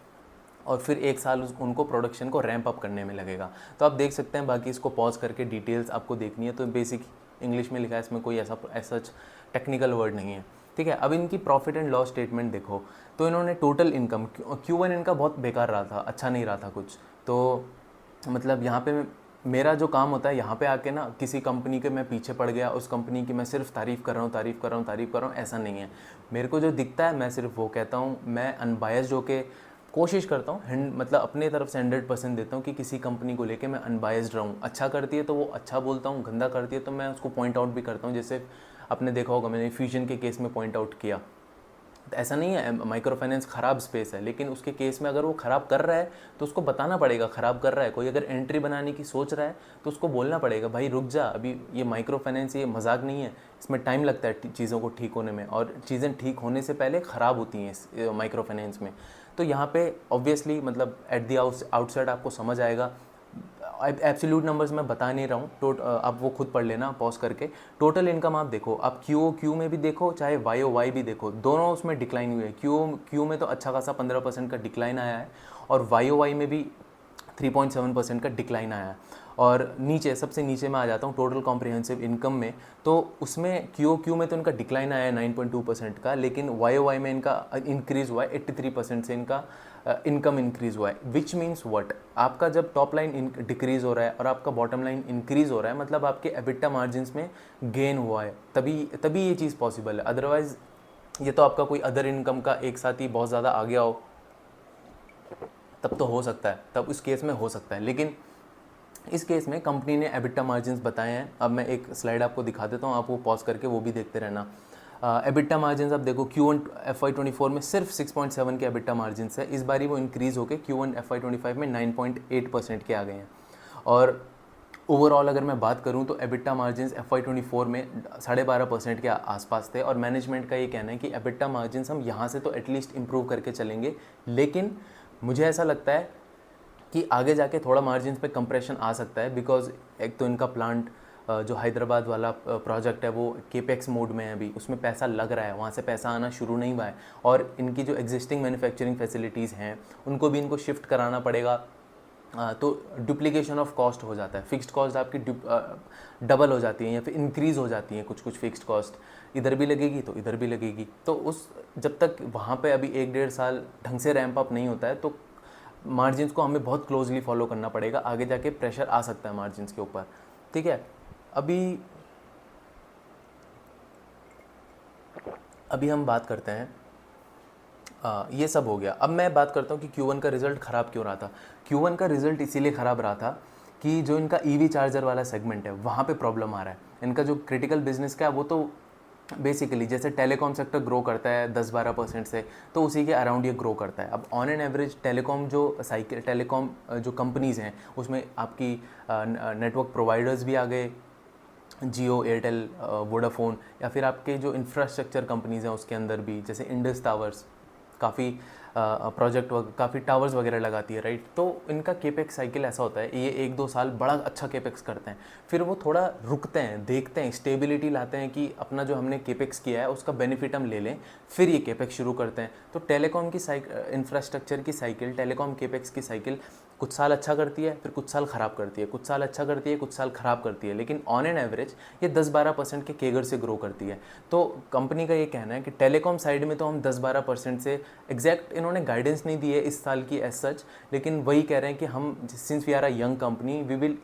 और फिर एक साल उनको प्रोडक्शन को रैंप अप करने में लगेगा। तो आप देख सकते हैं, बाकी इसको पॉज करके डिटेल्स आपको देखनी है तो बेसिक इंग्लिश में लिखा है, इसमें कोई ऐसा टेक्निकल वर्ड नहीं है, ठीक है। अब इनकी प्रॉफिट एंड लॉस स्टेटमेंट देखो तो इन्होंने टोटल इनकम Q1 इनका बहुत बेकार रहा था, अच्छा नहीं रहा था कुछ। तो मतलब यहाँ पे मेरा जो काम होता है यहाँ पे आके ना, किसी कंपनी के मैं पीछे पड़ गया, उस कंपनी की मैं सिर्फ तारीफ़ कर रहा हूँ, तारीफ़ कर रहा हूँ, तारीफ़ कर रहा हूँ, ऐसा नहीं है। मेरे को जो दिखता है मैं सिर्फ वो कहता हूँ। मैं अनबायस्ड होके कोशिश करता हूँ, मतलब अपने तरफ से 100% देता हूँ कि किसी कंपनी को लेके मैं अनबायस्ड रहूँ। अच्छा करती है तो वो अच्छा बोलता हूँ, गंदा करती है तो मैं उसको पॉइंट आउट भी करता हूँ। जैसे आपने देखा होगा मैंने फ्यूजन के केस में पॉइंट आउट किया। तो ऐसा नहीं है माइक्रो फाइनेंस ख़राब स्पेस है, लेकिन उसके केस में अगर वो ख़राब कर रहा है तो उसको बताना पड़ेगा ख़राब कर रहा है। कोई अगर एंट्री बनाने की सोच रहा है तो उसको बोलना पड़ेगा, भाई रुक जा, अभी ये माइक्रो फाइनेंस ये मजाक नहीं है, इसमें टाइम लगता है चीज़ों को ठीक होने में, और चीज़ें ठीक होने से पहले ख़राब होती हैं इस माइक्रो फाइनेंस में। तो यहाँ पे ऑब्वियसली मतलब एट दी आउटसाइड आपको समझ आएगा। एब्सोल्यूट नंबर्स मैं बता नहीं रहा हूँ, आप वो खुद पढ़ लेना पॉज करके। टोटल इनकम आप देखो, आप क्यू में भी देखो चाहे वाई भी देखो, दोनों उसमें डिक्लाइन हुए हैं। क्यू में तो अच्छा खासा 15% का डिक्लाइन आया है, और वाई में भी 3.7% का डिक्लाइन आया है। और नीचे सबसे नीचे में आ जाता हूँ टोटल कॉम्प्रिहेंसिव इनकम में, तो उसमें क्यू में तो इनका डिक्लाइन आया है 9.2% का, लेकिन वाई में इनका इंक्रीज़ हुआ है 83% से इनका इनकम इंक्रीज़ हुआ है। विच मीन्स व्हाट, आपका जब टॉप लाइन डिक्रीज़ हो रहा है और आपका बॉटम लाइन इंक्रीज़ हो रहा है, मतलब आपके एबिटा मार्जिन्स में गेन हुआ है, तभी ये चीज़ पॉसिबल है। अदरवाइज़ ये तो आपका कोई अदर इनकम का एक साथ ही बहुत ज़्यादा आ गया हो तब तो हो सकता है, तब उस केस में हो सकता है, लेकिन इस केस में कंपनी ने एबिटा मार्जिन्स बताए हैं। अब मैं एक स्लाइड आपको दिखा देता हूँ, आप वो पॉज करके वो भी देखते रहना। एबिटा मार्जिन्स आप देखो Q1 FY24 में सिर्फ 6.7 के एबिटा मार्जिन्स है, इस बारी वो इंक्रीज़ होकर Q1 FY25 में 9.8% के आ गए हैं। और ओवरऑल अगर मैं बात करूं तो एबिटा मार्जिन्स FY24 में 12.5% के आसपास थे, और मैनेजमेंट का ये कहना है कि एबिटा मार्जिन्स हम यहाँ से तो एटलीस्ट इम्प्रूव करके चलेंगे, लेकिन मुझे ऐसा लगता है कि आगे जाके थोड़ा मार्जिन्स पे कंप्रेशन आ सकता है, बिकॉज एक तो इनका प्लांट जो हैदराबाद वाला प्रोजेक्ट है वो केपेक्स मोड में है अभी, उसमें पैसा लग रहा है, वहाँ से पैसा आना शुरू नहीं हुआ है, और इनकी जो एग्जिस्टिंग मैन्युफैक्चरिंग फैसिलिटीज़ हैं उनको भी इनको शिफ्ट कराना पड़ेगा। तो डुप्लीकेशन ऑफ कॉस्ट हो जाता है, फिक्स्ड कॉस्ट आपकी डबल हो जाती है या फिर इंक्रीज़ हो जाती है, कुछ फिक्स्ड कॉस्ट इधर भी लगेगी तो इधर भी लगेगी। तो उस जब तक वहाँ पे अभी 1-1.5 साल ढंग से रैंप अप नहीं होता है तो मार्जिन्स को हमें बहुत क्लोजली फॉलो करना पड़ेगा, आगे जाके प्रेशर आ सकता है मार्जिन्स के ऊपर, ठीक है। अभी हम बात करते हैं, ये सब हो गया। अब मैं बात करता हूँ कि Q1 का रिज़ल्ट ख़राब क्यों रहा था। Q1 का रिज़ल्ट इसीलिए ख़राब रहा था कि जो इनका EV चार्जर वाला सेगमेंट है वहाँ पे प्रॉब्लम आ रहा है। इनका जो क्रिटिकल बिजनेस का है वो तो बेसिकली जैसे टेलीकॉम सेक्टर ग्रो करता है 10-12% से, तो उसी के अराउंड ये ग्रो करता है। अब ऑन एन एवरेज टेलीकॉम जो कंपनीज़ हैं उसमें आपकी नेटवर्क प्रोवाइडर्स भी आ गए, जियो, एयरटेल, वोडाफोन, या फिर आपके जो इंफ्रास्ट्रक्चर कंपनीज़ हैं उसके अंदर भी, जैसे इंडस टावर्स काफ़ी काफ़ी टावर्स वगैरह लगाती है, राइट। तो इनका केपेक्स साइकिल ऐसा होता है, ये 1-2 साल बड़ा अच्छा केपेक्स करते हैं, फिर वो थोड़ा रुकते हैं, देखते हैं, स्टेबिलिटी लाते हैं कि अपना जो हमने केपेक्स किया है उसका बेनिफिट हम ले लें, फिर ये केपेक्स शुरू करते हैं। तो टेलीकॉम की इंफ्रास्ट्रक्चर की साइकिल, टेलीकॉम केपेक्स की साइकिल कुछ साल अच्छा करती है, फिर कुछ साल ख़राब करती है, कुछ साल अच्छा करती है, कुछ साल ख़राब करती है, लेकिन ऑन एन एवरेज ये 10-12% के केगर से ग्रो करती है। तो कंपनी का ये कहना है कि टेलीकॉम साइड में तो हम 10-12% से, एग्जैक्ट इन्होंने गाइडेंस नहीं दी है इस साल की एज सच, लेकिन वही कह रहे हैं कि हम since we are a young company we will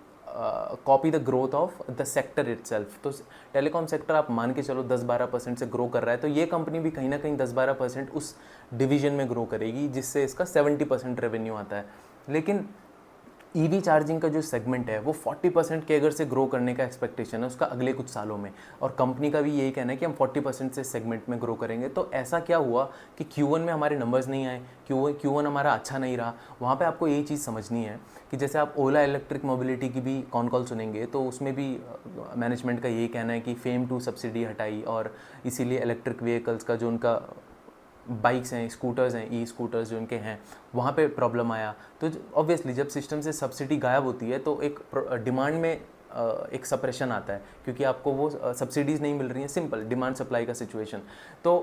copy the growth of the sector itself. तो टेलीकॉम सेक्टर आप मान के चलो 10-12% से ग्रो कर रहा है, तो ये कंपनी भी कहीं ना कहीं 10-12% उस डिवीजन में ग्रो करेगी, जिससे इसका 70% रेवेन्यू आता है। लेकिन ईवी चार्जिंग का जो सेगमेंट है वो 40% के अगर से ग्रो करने का एक्सपेक्टेशन है उसका अगले कुछ सालों में, और कंपनी का भी यही कहना है कि हम 40% से सेगमेंट में ग्रो करेंगे। तो ऐसा क्या हुआ कि Q1 में हमारे नंबर्स नहीं आए, Q1 हमारा अच्छा नहीं रहा। वहाँ पे आपको यही चीज़ समझनी है कि जैसे आप ओला इलेक्ट्रिक मोबिलिटी की भी कॉन कॉल सुनेंगे तो उसमें भी मैनेजमेंट का यही कहना है कि फेम टू सब्सिडी हटाई, और इसीलिए इलेक्ट्रिक व्हीकल्स का जो उनका बाइक्स हैं, स्कूटर्स हैं, ई स्कूटर्स जो इनके हैं, वहाँ पे प्रॉब्लम आया। तो ऑब्वियसली जब सिस्टम से सब्सिडी गायब होती है तो एक डिमांड में एक सप्रेशन आता है, क्योंकि आपको वो सब्सिडीज़ नहीं मिल रही हैं, सिंपल डिमांड सप्लाई का सिचुएशन। तो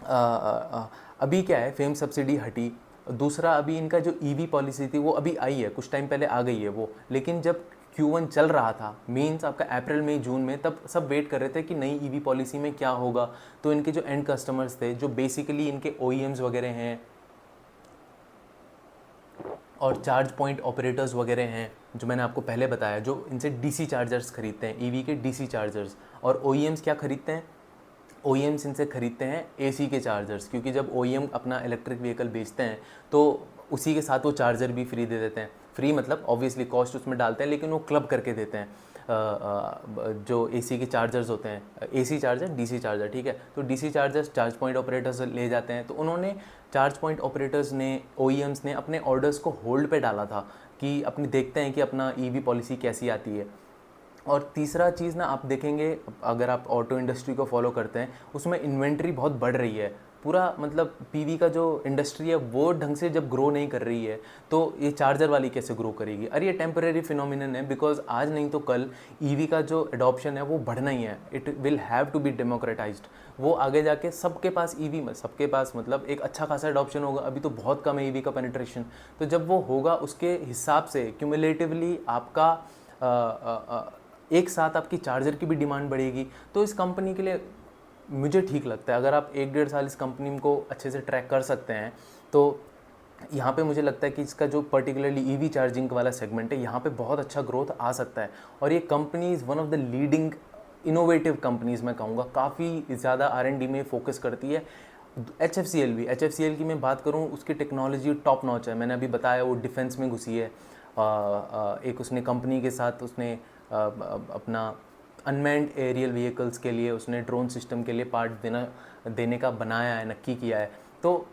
अभी क्या है, फेम सब्सिडी हटी। दूसरा, अभी इनका जो ईवी पॉलिसी थी वो अभी आई है, कुछ टाइम पहले आ गई है वो, लेकिन जब Q1 चल रहा था, मीन्स आपका अप्रैल मई जून में, तब सब वेट कर रहे थे कि नई ईवी पॉलिसी में क्या होगा। तो इनके जो एंड कस्टमर्स थे, जो बेसिकली इनके OEMs वगैरह हैं और चार्ज पॉइंट ऑपरेटर्स वगैरह हैं, जो मैंने आपको पहले बताया, जो इनसे DC चार्जर्स खरीदते हैं, ईवी के DC चार्जर्स। और OEMs क्या खरीदते हैं, OEMs इनसे खरीदते हैं AC के चार्जर्स, क्योंकि जब OEM अपना इलेक्ट्रिक व्हीकल बेचते हैं तो उसी के साथ वो चार्जर भी फ्री दे देते हैं। फ्री मतलब ऑब्वियसली कॉस्ट उसमें डालते हैं, लेकिन वो क्लब करके देते हैं। जो AC के चार्जर्स होते हैं, AC चार्जर, DC चार्जर, ठीक है। तो DC chargers charge point operators ले जाते हैं। तो उन्होंने, चार्ज पॉइंट ऑपरेटर्स ने, OEMs ने अपने ऑर्डर्स को होल्ड पे डाला था कि अपनी देखते हैं कि अपना EV पॉलिसी कैसी आती है। और तीसरा चीज़ ना, आप देखेंगे अगर आप ऑटो इंडस्ट्री को फॉलो करते हैं, उसमें इन्वेंट्री बहुत बढ़ रही है। पूरा मतलब PV का जो इंडस्ट्री है वो ढंग से जब ग्रो नहीं कर रही है, तो ये चार्जर वाली कैसे ग्रो करेगी। अरे ये टेम्परेरी फिनोमिनन है, बिकॉज आज नहीं तो कल EV का जो एडॉप्शन है वो बढ़ना ही है। It will have to be democratised. वो आगे जाके सबके पास EV में, सबके पास मतलब एक अच्छा खासा एडॉप्शन होगा। अभी तो बहुत कम है EV का पेनिट्रेशन। तो जब वो होगा, उसके हिसाब से क्यूमुलेटिवली आपका एक साथ आपकी चार्जर की भी डिमांड बढ़ेगी। तो इस कंपनी के लिए मुझे ठीक लगता है, अगर आप 1-1.5 साल इस कंपनी को अच्छे से ट्रैक कर सकते हैं, तो यहाँ पे मुझे लगता है कि इसका जो पर्टिकुलरली EV चार्जिंग वाला सेगमेंट है, यहाँ पे बहुत अच्छा ग्रोथ आ सकता है। और ये company is one of the leading innovative companies, मैं कहूँगा काफ़ी ज़्यादा R&D में फोकस करती है। HFCL भी, HFCL की मैं बात करूँ, उसकी टेक्नोलॉजी टॉप नॉच है। मैंने अभी बताया वो डिफेंस में घुसी है। एक उसने कंपनी के साथ उसने अपना अनमैन्ड एरियल व्हीकल्स के लिए, उसने ड्रोन सिस्टम के लिए पार्ट देने का बनाया है, नक्की किया है। तो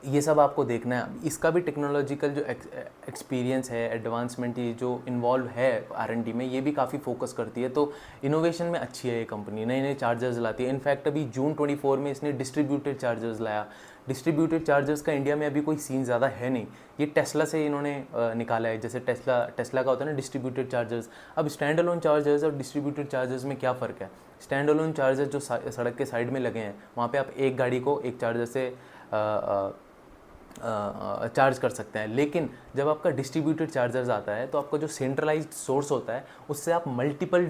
ये सब आपको देखना है। इसका भी टेक्नोलॉजिकल जो एक्सपीरियंस है, एडवांसमेंट ये जो इन्वॉल्व है R&D में, ये भी काफ़ी फोकस करती है। तो इनोवेशन में अच्छी है ये कंपनी, नए नए चार्जर्स लाती है। इनफैक्ट अभी जून 24 में इसने डिस्ट्रीब्यूटेड चार्जर्स लाया। डिस्ट्रीब्यूटेड चार्जर्स का इंडिया में अभी कोई सीन ज़्यादा है नहीं, ये टेस्ला से इन्होंने निकाला है। जैसे टेस्ला का होता है ना डिस्ट्रीब्यूटेड चार्जर्स। अब स्टैंड अलोन चार्जर्स और डिस्ट्रीब्यूटेड चार्जर्स में क्या फ़र्क है। स्टैंड अलोन चार्जर्स जो सड़क के साइड में लगे हैं, वहाँ पे आप एक गाड़ी को एक चार्जर से चार्ज कर सकते हैं। लेकिन जब आपका डिस्ट्रीब्यूटेड चार्जर्स आता है, तो आपका जो सेंट्रलाइज्ड सोर्स होता है, उससे आप मल्टीपल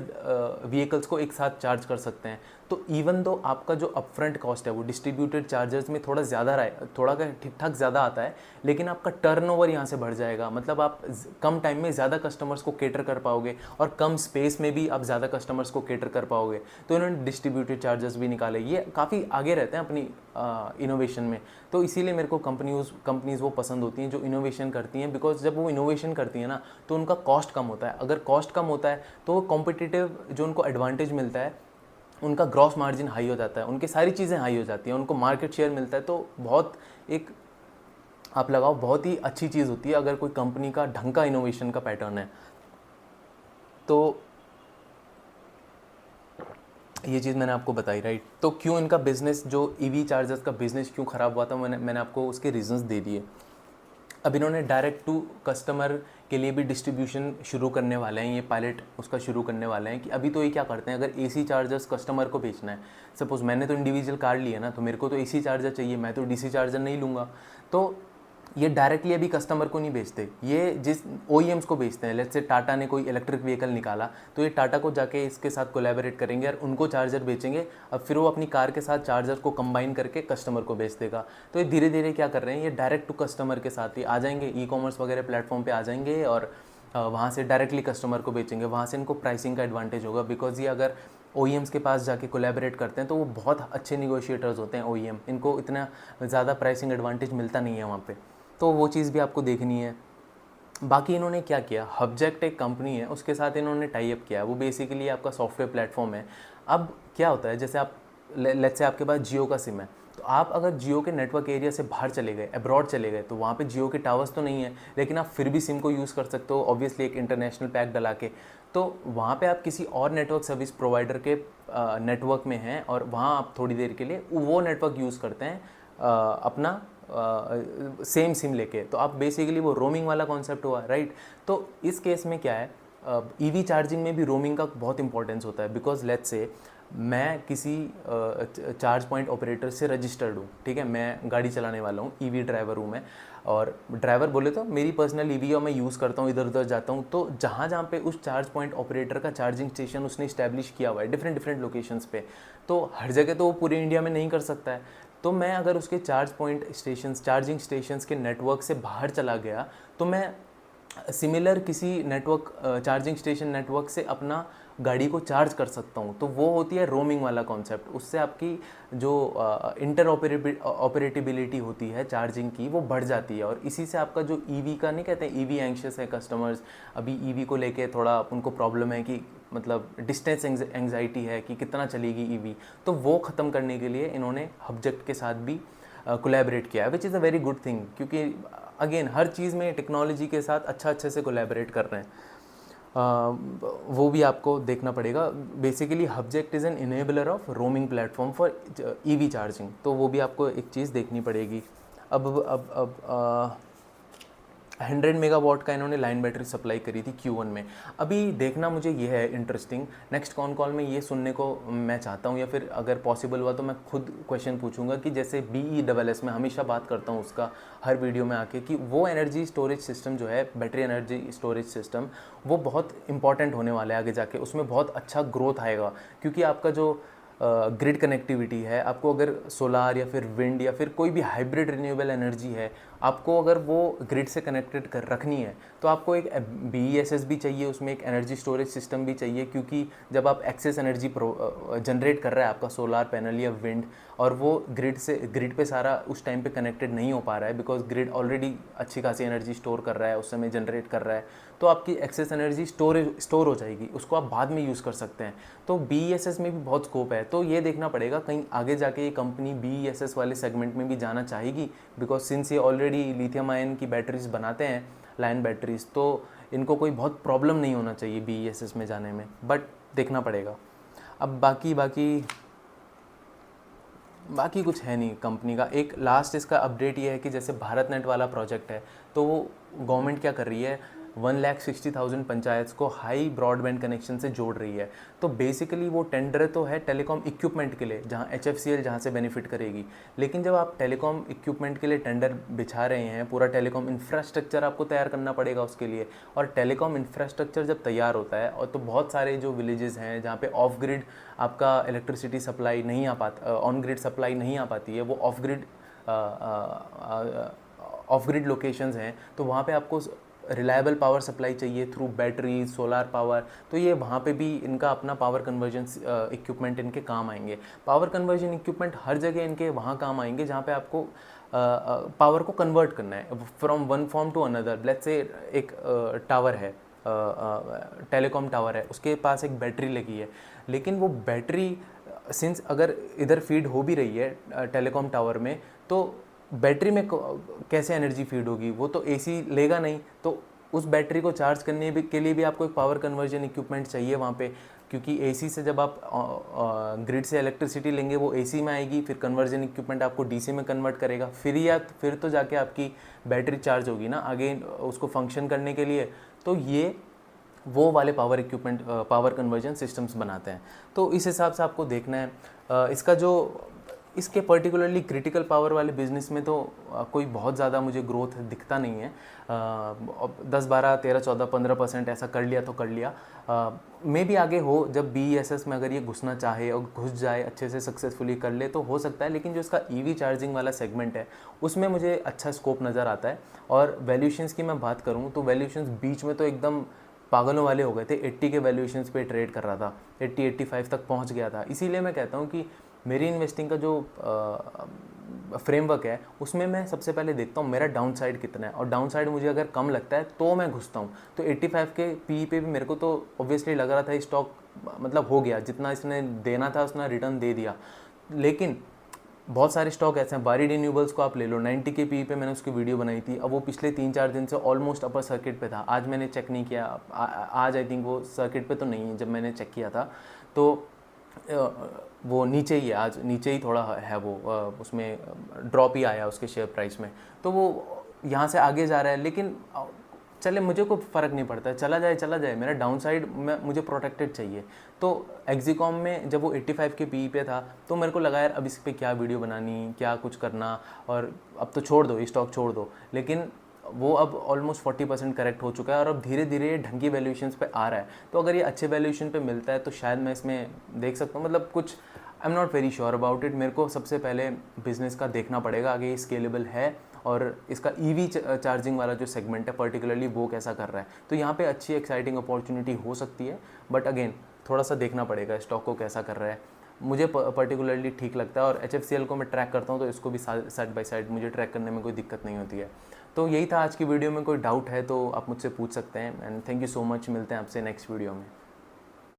व्हीकल्स को एक साथ चार्ज कर सकते हैं। तो इवन दो आपका जो अपफ्रंट कॉस्ट है वो डिस्ट्रीब्यूटेड चार्जर्स में थोड़ा ज़्यादा रहा, थोड़ा का ठीक ठाक ज़्यादा आता है, लेकिन आपका टर्नओवर यहाँ से बढ़ जाएगा। मतलब आप कम टाइम में ज़्यादा कस्टमर्स को केटर कर पाओगे, और कम स्पेस में भी आप ज़्यादा कस्टमर्स को केटर कर पाओगे। तो इन्होंने डिस्ट्रीब्यूटेड चार्जर्स भी निकाले। ये काफ़ी आगे रहते हैं अपनी इनोवेशन में। तो इसीलिए मेरे को कंपनीज़ वो पसंद होती हैं जो इनोवेशन करती हैं, बिकॉज जब वो इनोवेशन करती हैं ना, तो उनका कॉस्ट कम होता है। अगर कॉस्ट कम होता है तो वो कॉम्पिटिटिव जो उनको एडवांटेज मिलता है, उनका ग्रॉस मार्जिन हाई हो जाता है, उनकी सारी चीज़ें हाई हो जाती हैं, उनको मार्केट शेयर मिलता है। तो बहुत एक आप लगाओ बहुत ही अच्छी चीज़ होती है अगर कोई कंपनी का ढंग का इनोवेशन का पैटर्न है। तो ये चीज़ मैंने आपको बताई, राइट। तो क्यों इनका बिज़नेस, जो EV चार्जर्स का बिज़नेस क्यों ख़राब हुआ था, मैंने आपको उसके रीजंस दे दिए। अब इन्होंने डायरेक्ट टू कस्टमर के लिए भी डिस्ट्रीब्यूशन शुरू करने वाले हैं, ये पायलट उसका शुरू करने वाले हैं। कि अभी तो ये क्या करते हैं, अगर AC चार्जर्स कस्टमर को बेचना है, सपोज़ मैंने तो इंडिविजुअल कार लिया ना, तो मेरे को तो AC चार्जर चाहिए, मैं तो DC चार्जर नहीं लूँगा। तो ये डायरेक्टली अभी कस्टमर को नहीं बेचते, ये जिस OEMs को बेचते हैं। लेट्स से टाटा ने कोई इलेक्ट्रिक व्हीकल निकाला, तो ये टाटा को जाके इसके साथ कोलैबोरेट करेंगे और उनको चार्जर बेचेंगे। अब फिर वो अपनी कार के साथ चार्जर को कंबाइन करके कस्टमर को बेच देगा। तो ये धीरे धीरे क्या कर रहे हैं, ये डायरेक्ट टू कस्टमर के साथ ही आ जाएंगे, ई-कॉमर्स वगैरह प्लेटफॉर्म पे आ जाएंगे, और वहाँ से डायरेक्टली कस्टमर को बेचेंगे। वहाँ से इनको प्राइसिंग का एडवांटेज होगा, बिकॉज ये अगर OEMs के पास जाके कोलैबोरेट करते हैं तो वो बहुत अच्छे निगोशिएटर्स होते हैं OEM, इनको इतना ज़्यादा प्राइसिंग एडवांटेज मिलता नहीं है वहाँ पे। तो वो चीज़ भी आपको देखनी है। बाकी इन्होंने क्या किया, हबजेक्ट एक कंपनी है, उसके साथ इन्होंने टाई अप किया है। वो बेसिकली आपका सॉफ्टवेयर प्लेटफॉर्म है। अब क्या होता है, जैसे आप लेट्स से आपके पास जियो का सिम है, तो आप अगर जियो के नेटवर्क एरिया से बाहर चले गए, अब्रॉड चले गए, तो वहाँ पे जियो के टावर्स तो नहीं है, लेकिन आप फिर भी सिम को यूज़ कर सकते हो, ऑब्वियसली एक इंटरनेशनल पैक डला के। तो वहाँ पे आप किसी और नेटवर्क सर्विस प्रोवाइडर के नेटवर्क में हैं, और वहाँ आप थोड़ी देर के लिए वो नेटवर्क यूज़ करते हैं अपना सेम सिम लेके, तो आप बेसिकली वो रोमिंग वाला कॉन्सेप्ट हुआ, राइट। तो इस केस में क्या है, ईवी चार्जिंग में भी रोमिंग का बहुत इंपॉर्टेंस होता है, बिकॉज लेट्स से मैं किसी चार्ज पॉइंट ऑपरेटर से रजिस्टर्ड हूँ, ठीक है, मैं गाड़ी चलाने वाला हूँ, ईवी ड्राइवर हूँ मैं, और ड्राइवर बोले तो मेरी पर्सनल ईवी और मैं यूज़ करता हूँ, इधर उधर जाता हूँ, तो जहाँ जहाँ पे उस चार्ज पॉइंट ऑपरेटर का चार्जिंग स्टेशन उसने इस्टेब्लिश किया हुआ है डिफरेंट डिफरेंट लोकेशंस पे, तो हर जगह तो वो पूरे इंडिया में नहीं कर सकता है। तो मैं अगर उसके charge point stations, charging stations के नेटवर्क से बाहर चला गया, तो मैं सिमिलर किसी नेटवर्क, चार्जिंग स्टेशन नेटवर्क से अपना गाड़ी को चार्ज कर सकता हूँ। तो वो होती है रोमिंग वाला कॉन्सेप्ट। उससे आपकी जो इंटर ऑपरेटिबिलिटी होती है चार्जिंग की, वो बढ़ जाती है, और इसी से आपका जो ईवी का, नहीं कहते ईवी एंग्शियस है कस्टमर्स, अभी ईवी को लेके थोड़ा उनको प्रॉब्लम है कि मतलब डिस्टेंस एंग्जाइटी है कि कितना चलेगी ईवी, तो वो ख़त्म करने के लिए इन्होंने हबजेक्ट के साथ भी कोलैबोरेट किया है, which is a very good thing, क्योंकि अगेन हर चीज़ में टेक्नोलॉजी के साथ अच्छे से कोलैबोरेट कर रहे हैं। वो भी आपको देखना पड़ेगा। Basically Hubject is an enabler of roaming platform for EV charging, तो वो भी आपको एक चीज़ देखनी पड़ेगी। अब 100 मेगावाट का इन्होंने लाइन बैटरी सप्लाई करी थी Q1 में। अभी देखना मुझे ये है इंटरेस्टिंग, नेक्स्ट कॉल में ये सुनने को मैं चाहता हूँ, या फिर अगर पॉसिबल हुआ तो मैं खुद क्वेश्चन पूछूंगा कि जैसे BESS में हमेशा बात करता हूँ उसका हर वीडियो में आके, कि वो एनर्जी स्टोरेज सिस्टम जो है, बैटरी एनर्जी स्टोरेज सिस्टम, वो बहुत इंपॉर्टेंट होने वाला है आगे जाके, उसमें बहुत अच्छा ग्रोथ आएगा, क्योंकि आपका जो ग्रिड कनेक्टिविटी है, आपको अगर सोलार या फिर विंड या फिर कोई भी हाइब्रिड रिन्यूएबल एनर्जी है, आपको अगर वो ग्रिड से कनेक्टेड कर रखनी है, तो आपको एक BESS भी चाहिए, उसमें एक एनर्जी स्टोरेज सिस्टम भी चाहिए, क्योंकि जब आप एक्सेस एनर्जी जनरेट कर रहा है आपका सोलार पैनल या विंड, और वो ग्रिड पे सारा उस टाइम पे कनेक्टेड नहीं हो पा रहा है, बिकॉज ग्रिड ऑलरेडी अच्छी खासी एनर्जी स्टोर कर रहा है, उस समय जनरेट कर रहा है, तो आपकी एक्सेस एनर्जी स्टोर हो जाएगी, उसको आप बाद में यूज़ कर सकते हैं। तो BESS में भी बहुत स्कोप है, तो ये देखना पड़ेगा कहीं आगे जाके ये कंपनी BESS वाले सेगमेंट में भी जाना चाहेगी, बिकॉज सिंस ये ऑलरेडी लिथियम आयन की बैटरीज बनाते हैं, लाइन बैटरीज, तो इनको कोई बहुत प्रॉब्लम नहीं होना चाहिए BESS में जाने में, बट देखना पड़ेगा। अब बाकी कुछ है नहीं कंपनी का। एक लास्ट इसका अपडेट ये है कि जैसे भारत नेट वाला प्रोजेक्ट है, तो वो गवर्नमेंट क्या कर रही है, 1,60,000 पंचायत को हाई ब्रॉडबैंड कनेक्शन से जोड़ रही है। तो बेसिकली वो टेंडर तो है टेलीकॉम इक्विपमेंट के लिए, जहाँ HFCL जहाँ से बेनिफिट करेगी, लेकिन जब आप टेलीकॉम इक्विपमेंट के लिए टेंडर बिछा रहे हैं, पूरा टेलीकॉम इंफ्रास्ट्रक्चर आपको तैयार करना पड़ेगा उसके लिए, और टेलीकॉम इंफ्रास्ट्रक्चर जब तैयार होता है, और तो बहुत सारे जो विलेजेस हैं जहाँ पे ऑफ ग्रिड आपका इलेक्ट्रिसिटी सप्लाई नहीं आ पाता, ऑन ग्रिड सप्लाई नहीं आ पाती है, वो ऑफ ग्रिड लोकेशंस हैं, तो वहाँ पे आपको रिलायबल पावर सप्लाई चाहिए थ्रू बैटरी, सोलार पावर, तो ये वहाँ पे भी इनका अपना पावर कन्वर्जन इक्विपमेंट इनके काम आएंगे। पावर कन्वर्जन इक्विपमेंट हर जगह इनके वहाँ काम आएंगे जहाँ पे आपको पावर को कन्वर्ट करना है from one form to another. Let's say एक टावर है, टेलीकॉम टावर है, उसके पास एक बैटरी लगी है, लेकिन वो बैटरी सिंस अगर इधर फीड हो भी रही है टेलीकॉम टावर में, तो बैटरी में कैसे एनर्जी फीड होगी, वो तो AC लेगा नहीं, तो उस बैटरी को चार्ज करने के लिए भी आपको एक पावर कन्वर्जन इक्विपमेंट चाहिए वहाँ पे, क्योंकि AC से जब आप ग्रिड से इलेक्ट्रिसिटी लेंगे वो AC में आएगी, फिर कन्वर्जन इक्विपमेंट आपको DC में कन्वर्ट करेगा, फिर तो जाके आपकी बैटरी चार्ज होगी ना आगे उसको फंक्शन करने के लिए। तो ये वो वाले power equipment, power conversion systems बनाते हैं। तो इस हिसाब से आपको देखना है इसका जो इसके पर्टिकुलरली क्रिटिकल पावर वाले बिज़नेस में तो कोई बहुत ज़्यादा मुझे ग्रोथ दिखता नहीं है। 10, 12, 13, 14, 15% ऐसा कर लिया तो कर लिया, मे भी आगे हो, जब BESS में अगर ये घुसना चाहे और घुस जाए अच्छे से सक्सेसफुली कर ले तो हो सकता है, लेकिन जो इसका EV चार्जिंग वाला सेगमेंट है उसमें मुझे अच्छा स्कोप नज़र आता है। और वैल्यूशंस की मैं बात करूँ तो वैल्यूशंस बीच में तो एकदम पागलों वाले हो गए थे, 80 के वैल्यूएशंस पे ट्रेड कर रहा था, 80-85 तक पहुंच गया था। इसीलिए मैं कहता हूं कि मेरी इन्वेस्टिंग का जो फ्रेमवर्क है उसमें मैं सबसे पहले देखता हूं मेरा डाउन साइड कितना है, और डाउन साइड मुझे अगर कम लगता है तो मैं घुसता हूं। तो 85 के PE पे भी मेरे को तो ऑब्वियसली लग रहा था स्टॉक मतलब हो गया, जितना इसने देना था उसने रिटर्न दे दिया। लेकिन बहुत सारे स्टॉक ऐसे हैं, बारी रिन्यूएबल्स को आप ले लो, 90 के PE पे मैंने उसकी वीडियो बनाई थी, अब वो पिछले 3-4 दिन से ऑलमोस्ट अपर सर्किट पे था। आज मैंने चेक नहीं किया, आज आई थिंक वो सर्किट पे तो नहीं है जब मैंने चेक किया था। तो वो नीचे ही है, आज नीचे ही थोड़ा है वो, उसमें ड्रॉप ही आया उसके शेयर प्राइस में। तो वो यहाँ से आगे जा रहा है, लेकिन चले, मुझे कोई फ़र्क नहीं पड़ता है, चला जाए, मेरा डाउन साइड में मुझे प्रोटेक्टेड चाहिए। तो एक्जिकॉम में जब वो 85 के पी पे था तो मेरे को लगा यार अब इस पर क्या वीडियो बनानी, क्या कुछ करना, और अब तो छोड़ दो, स्टॉक छोड़ दो। लेकिन वो अब ऑलमोस्ट 40% करेक्ट हो चुका है और अब धीरे धीरे ढंग की वैल्यूएशंस पे आ रहा है। तो अगर ये अच्छे वैल्यूएशन पे मिलता है तो शायद मैं इसमें देख सकता हूँ, मतलब कुछ I am not very sure about it. मेरे को सबसे पहले बिज़नेस का देखना पड़ेगा आगे ये स्केलेबल है, और इसका ईवी चार्जिंग वाला जो सेगमेंट है पर्टिकुलरली वो कैसा कर रहा है। तो यहाँ पे अच्छी एक्साइटिंग अपॉर्चुनिटी हो सकती है, बट अगेन थोड़ा सा देखना पड़ेगा स्टॉक को कैसा कर रहा है। मुझे पर्टिकुलरली ठीक लगता है, और HFCL को मैं ट्रैक करता हूँ तो इसको भी साइड बाय साइड मुझे ट्रैक करने में कोई दिक्कत नहीं होती है। तो यही था आज की वीडियो में, कोई डाउट है तो आप मुझसे पूछ सकते हैं। And thank you so much, मिलते हैं आपसे नेक्स्ट वीडियो में।